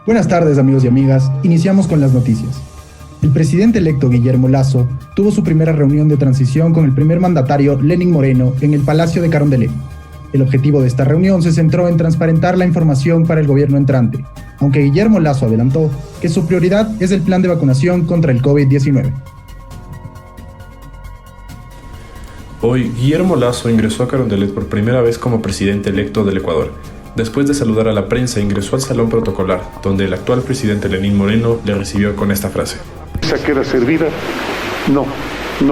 Buenas tardes, amigos y amigas. Iniciamos con las noticias. El presidente electo Guillermo Lasso tuvo su primera reunión de transición con el primer mandatario Lenín Moreno en el Palacio de Carondelet. El objetivo de esta reunión se centró en transparentar la información para el gobierno entrante, aunque Guillermo Lasso adelantó que su prioridad es el plan de vacunación contra el COVID-19. Hoy, Guillermo Lasso ingresó a Carondelet por primera vez como presidente electo del Ecuador. Después de saludar a la prensa, ingresó al salón protocolar, donde el actual presidente Lenín Moreno le recibió con esta frase. ¿Esa queda servida? No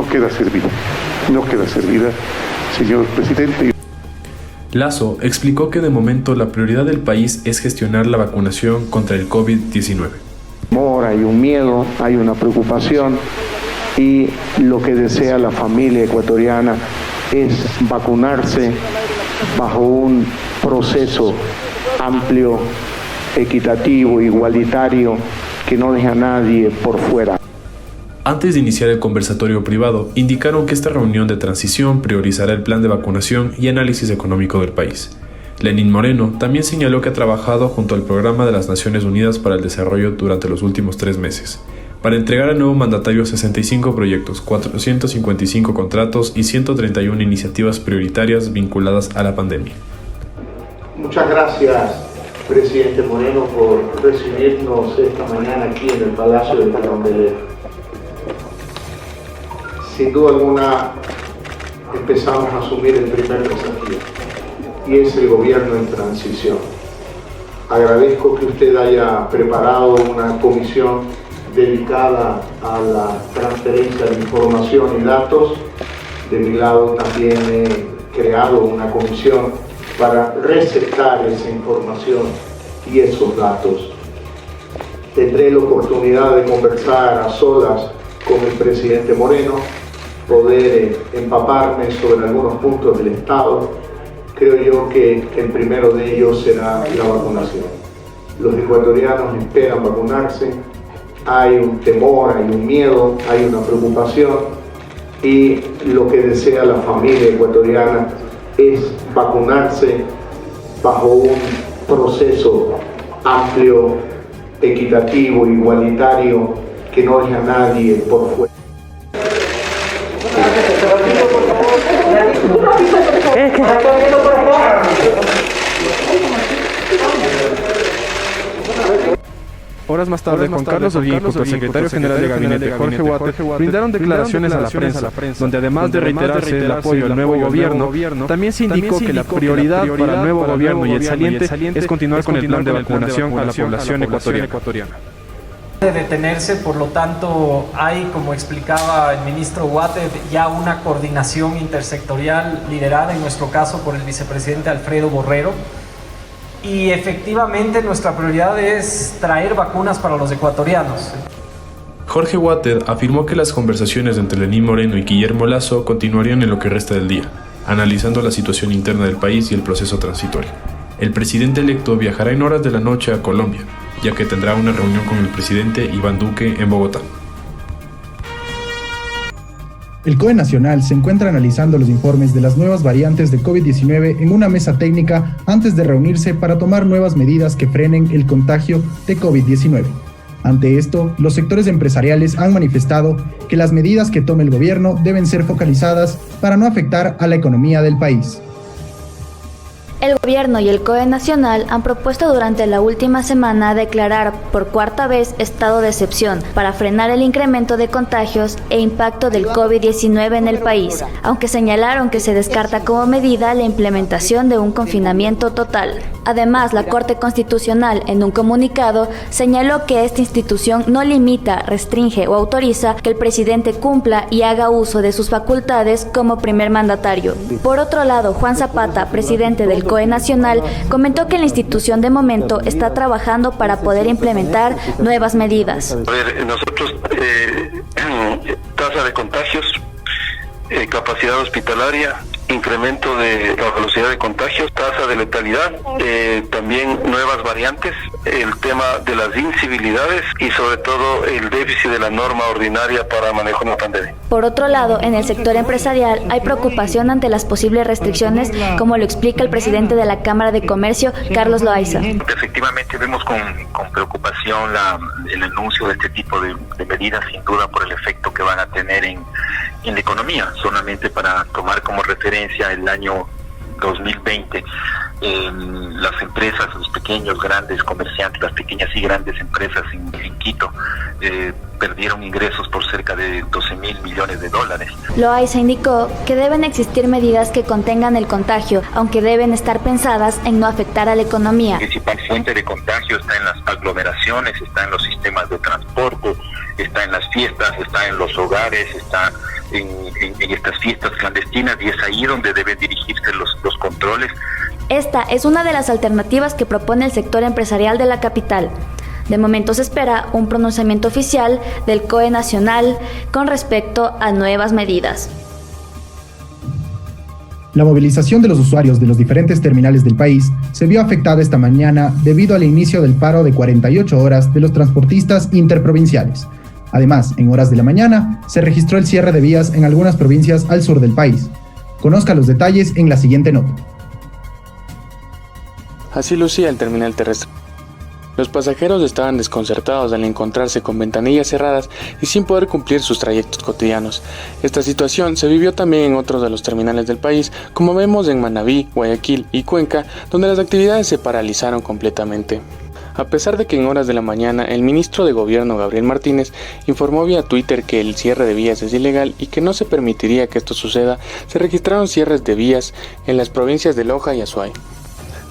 queda servida. No queda servida, señor presidente. Lasso explicó que de momento la prioridad del país es gestionar la vacunación contra el COVID-19. Hay un miedo, hay una preocupación y lo que desea la familia ecuatoriana es vacunarse bajo un proceso amplio, equitativo, igualitario, que no deje a nadie por fuera. Antes de iniciar el conversatorio privado, indicaron que esta reunión de transición priorizará el plan de vacunación y análisis económico del país. Lenín Moreno también señaló que ha trabajado junto al Programa de las Naciones Unidas para el Desarrollo durante los últimos 3 meses, para entregar al nuevo mandatario 65 proyectos, 455 contratos y 131 iniciativas prioritarias vinculadas a la pandemia. Muchas gracias, presidente Moreno, por recibirnos esta mañana aquí en el Palacio de Carondelet. Sin duda alguna, empezamos a asumir el primer desafío, y es el gobierno en transición. Agradezco que usted haya preparado una comisión dedicada a la transferencia de información y datos. De mi lado también he creado una comisión para receptar esa información y esos datos. Tendré la oportunidad de conversar a solas con el presidente Moreno, poder empaparme sobre algunos puntos del Estado. Creo yo que el primero de ellos será la vacunación. Los ecuatorianos esperan vacunarse, hay un temor, hay un miedo, hay una preocupación, y lo que desea la familia ecuatoriana es vacunarse bajo un proceso amplio, equitativo, igualitario, que no deje a nadie por fuera. Horas más tarde, Juan Carlos Holguín, junto al secretario general de gabinete, Jorge Water, brindaron declaraciones a la prensa, donde además de reiterarse el apoyo al nuevo gobierno, también se indicó que la prioridad para el nuevo gobierno y el saliente es continuar con el plan de vacunación a la población ecuatoriana. De detenerse, por lo tanto hay, como explicaba el ministro Water, ya una coordinación intersectorial liderada en nuestro caso por el vicepresidente Alfredo Borrero, y efectivamente nuestra prioridad es traer vacunas para los ecuatorianos. Jorge Water afirmó que las conversaciones entre Lenín Moreno y Guillermo Lasso continuarían en lo que resta del día, analizando la situación interna del país y el proceso transitorio. El presidente electo viajará en horas de la noche a Colombia, ya que tendrá una reunión con el presidente Iván Duque en Bogotá. El COE Nacional se encuentra analizando los informes de las nuevas variantes de COVID-19 en una mesa técnica antes de reunirse para tomar nuevas medidas que frenen el contagio de COVID-19. Ante esto, los sectores empresariales han manifestado que las medidas que tome el gobierno deben ser focalizadas para no afectar a la economía del país. El gobierno y el COE Nacional han propuesto durante la última semana declarar por 4ª vez estado de excepción para frenar el incremento de contagios e impacto del COVID-19 en el país, aunque señalaron que se descarta como medida la implementación de un confinamiento total. Además, la Corte Constitucional, en un comunicado, señaló que esta institución no limita, restringe o autoriza que el presidente cumpla y haga uso de sus facultades como primer mandatario. Por otro lado, Juan Zapata, presidente del COE Nacional, comentó que la institución de momento está trabajando para poder implementar nuevas medidas. Nosotros, tasa de contagios, capacidad hospitalaria, incremento de la velocidad de contagios, tasa de letalidad, también nuevas variantes, el tema de las incivilidades y sobre todo el déficit de la norma ordinaria para manejo de la pandemia. Por otro lado, en el sector empresarial hay preocupación ante las posibles restricciones, como lo explica el presidente de la Cámara de Comercio, Carlos Loaiza. Efectivamente, que vemos con preocupación el anuncio de este tipo de medidas, sin duda por el efecto que van a tener en la economía. Solamente para tomar como referencia el año 2020, las empresas, los pequeños, grandes comerciantes, las pequeñas y grandes empresas en Quito perdieron ingresos por cerca de 12.000 millones de dólares. Loaiza indicó que deben existir medidas que contengan el contagio, aunque deben estar pensadas en no afectar a la economía. La principal fuente de contagio está en las aglomeraciones, está en los sistemas de transporte, está en las fiestas, está en los hogares, está en estas fiestas clandestinas, y es ahí donde deben dirigirse los controles. Esta es una de las alternativas que propone el sector empresarial de la capital. De momento se espera un pronunciamiento oficial del COE nacional con respecto a nuevas medidas. La movilización de los usuarios de los diferentes terminales del país se vio afectada esta mañana debido al inicio del paro de 48 horas de los transportistas interprovinciales. Además, en horas de la mañana, se registró el cierre de vías en algunas provincias al sur del país. Conozca los detalles en la siguiente nota. Así lucía el terminal terrestre. Los pasajeros estaban desconcertados al encontrarse con ventanillas cerradas y sin poder cumplir sus trayectos cotidianos. Esta situación se vivió también en otros de los terminales del país, como vemos en Manabí, Guayaquil y Cuenca, donde las actividades se paralizaron completamente. A pesar de que en horas de la mañana el ministro de Gobierno Gabriel Martínez informó vía Twitter que el cierre de vías es ilegal y que no se permitiría que esto suceda, se registraron cierres de vías en las provincias de Loja y Azuay.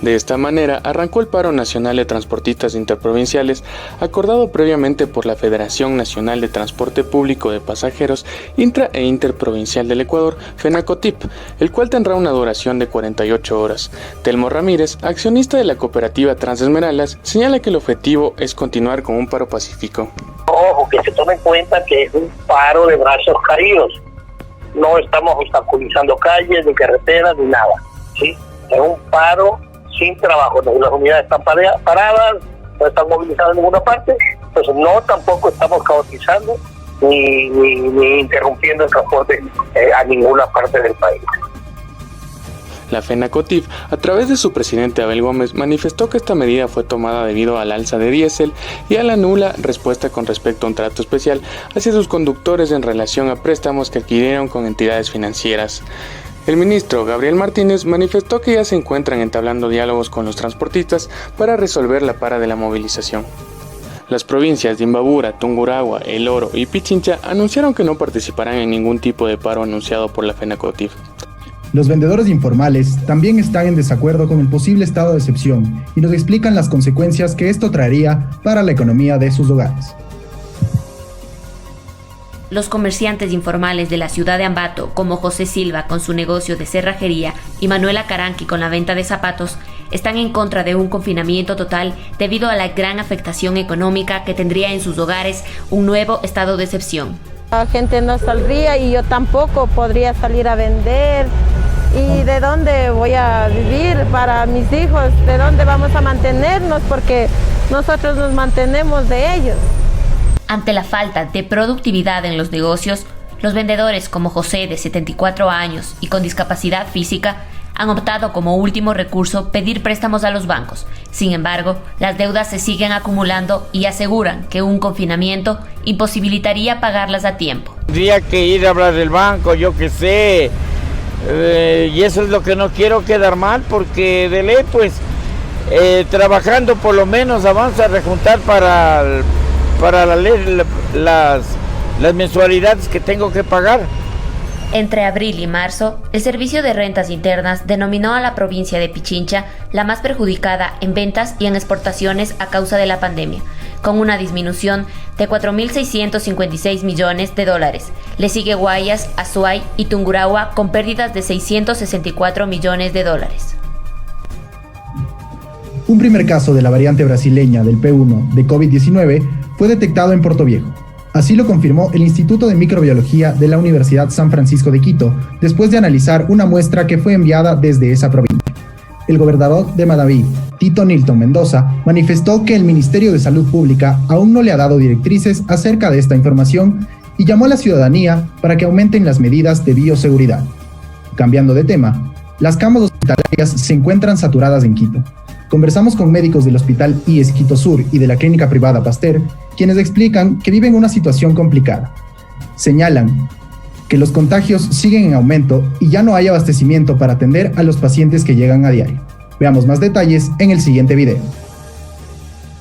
De esta manera, arrancó el paro nacional de transportistas interprovinciales, acordado previamente por la Federación Nacional de Transporte Público de Pasajeros Intra e Interprovincial del Ecuador, FENACOTIP, el cual tendrá una duración de 48 horas. Telmo Ramírez, accionista de la cooperativa Transesmeraldas, señala que el objetivo es continuar con un paro pacífico. Ojo, que se tome en cuenta que es un paro de brazos caídos. No estamos obstaculizando calles, ni carreteras, ni nada, ¿sí? Es un paro sin trabajo, las unidades están paradas, no están movilizadas en ninguna parte, entonces no tampoco estamos caotizando ni interrumpiendo el transporte a ninguna parte del país. La FENACOTIP, a través de su presidente Abel Gómez, manifestó que esta medida fue tomada debido al alza de diésel y a la nula respuesta con respecto a un trato especial hacia sus conductores en relación a préstamos que adquirieron con entidades financieras. El ministro Gabriel Martínez manifestó que ya se encuentran entablando diálogos con los transportistas para resolver la para de la movilización. Las provincias de Imbabura, Tungurahua, El Oro y Pichincha anunciaron que no participarán en ningún tipo de paro anunciado por la FENACOTIP. Los vendedores informales también están en desacuerdo con el posible estado de excepción y nos explican las consecuencias que esto traería para la economía de sus hogares. Los comerciantes informales de la ciudad de Ambato, como José Silva con su negocio de cerrajería y Manuela Caranqui con la venta de zapatos, están en contra de un confinamiento total debido a la gran afectación económica que tendría en sus hogares un nuevo estado de excepción. La gente no saldría y yo tampoco podría salir a vender. ¿Y de dónde voy a vivir para mis hijos? ¿De dónde vamos a mantenernos? Porque nosotros nos mantenemos de ellos. Ante la falta de productividad en los negocios, los vendedores como José, de 74 años y con discapacidad física, han optado como último recurso pedir préstamos a los bancos. Sin embargo, las deudas se siguen acumulando y aseguran que un confinamiento imposibilitaría pagarlas a tiempo. Tendría que ir a hablar del banco, yo qué sé, y eso es lo que no quiero quedar mal, porque de ley, pues, trabajando por lo menos vamos a rejuntar para las mensualidades que tengo que pagar. Entre abril y marzo, el Servicio de Rentas Internas denominó a la provincia de Pichincha la más perjudicada en ventas y en exportaciones a causa de la pandemia, con una disminución de 4.656 millones de dólares. Le sigue Guayas, Azuay y Tungurahua con pérdidas de 664 millones de dólares. Un primer caso de la variante brasileña del P1 de COVID-19 fue detectado en Puerto Viejo. Así lo confirmó el Instituto de Microbiología de la Universidad San Francisco de Quito, después de analizar una muestra que fue enviada desde esa provincia. El gobernador de Manabí, Tito Nilton Mendoza, manifestó que el Ministerio de Salud Pública aún no le ha dado directrices acerca de esta información y llamó a la ciudadanía para que aumenten las medidas de bioseguridad. Cambiando de tema, las camas hospitalarias se encuentran saturadas en Quito. conversamos con médicos del Hospital IES Quito Sur y de la clínica privada Pasteur, quienes explican que viven una situación complicada. Señalan que los contagios siguen en aumento y ya no hay abastecimiento para atender a los pacientes que llegan a diario. Veamos más detalles en el siguiente video.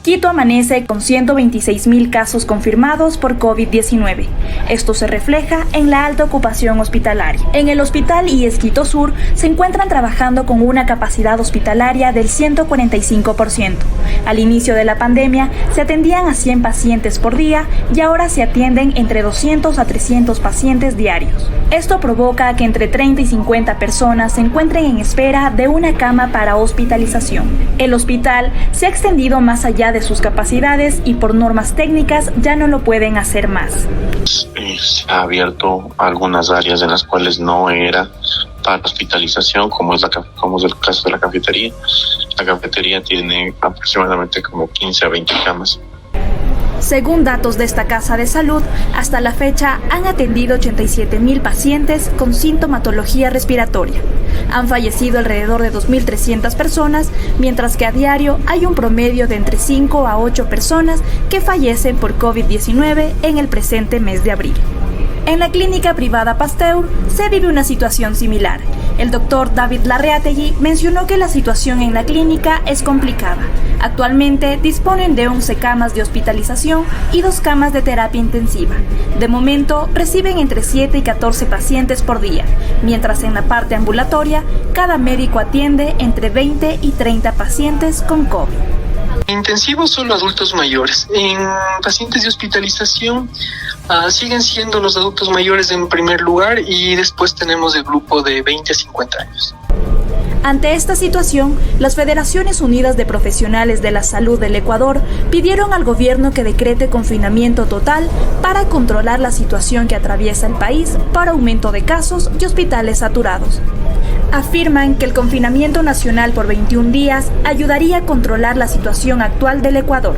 Quito amanece con 126.000 casos confirmados por COVID-19. Esto se refleja en la alta ocupación hospitalaria. En el Hospital IES Quito Sur se encuentran trabajando con una capacidad hospitalaria del 145%. Al inicio de la pandemia se atendían a 100 pacientes por día y ahora se atienden entre 200 a 300 pacientes diarios. Esto provoca que entre 30 y 50 personas se encuentren en espera de una cama para hospitalización. El hospital se ha extendido más allá de sus capacidades y por normas técnicas ya no lo pueden hacer más. Se ha abierto algunas áreas en las cuales no era para hospitalización, como es el caso de la cafetería. La cafetería tiene aproximadamente como 15 a 20 camas. Según datos de esta casa de salud, hasta la fecha han atendido 87.000 pacientes con sintomatología respiratoria. Han fallecido alrededor de 2.300 personas, mientras que a diario hay un promedio de entre 5 a 8 personas que fallecen por COVID-19 en el presente mes de abril. En la clínica privada Pasteur se vive una situación similar. El doctor David Larreategui mencionó que la situación en la clínica es complicada. Actualmente disponen de 11 camas de hospitalización y 2 camas de terapia intensiva. De momento reciben entre 7 y 14 pacientes por día, mientras en la parte ambulatoria cada médico atiende entre 20 y 30 pacientes con COVID. Intensivos solo adultos mayores. En pacientes de hospitalización siguen siendo los adultos mayores en primer lugar y después tenemos el grupo de 20 a 50 años. Ante esta situación, las Federaciones Unidas de Profesionales de la Salud del Ecuador pidieron al gobierno que decrete confinamiento total para controlar la situación que atraviesa el país por aumento de casos y hospitales saturados. Afirman que el confinamiento nacional por 21 días ayudaría a controlar la situación actual del Ecuador.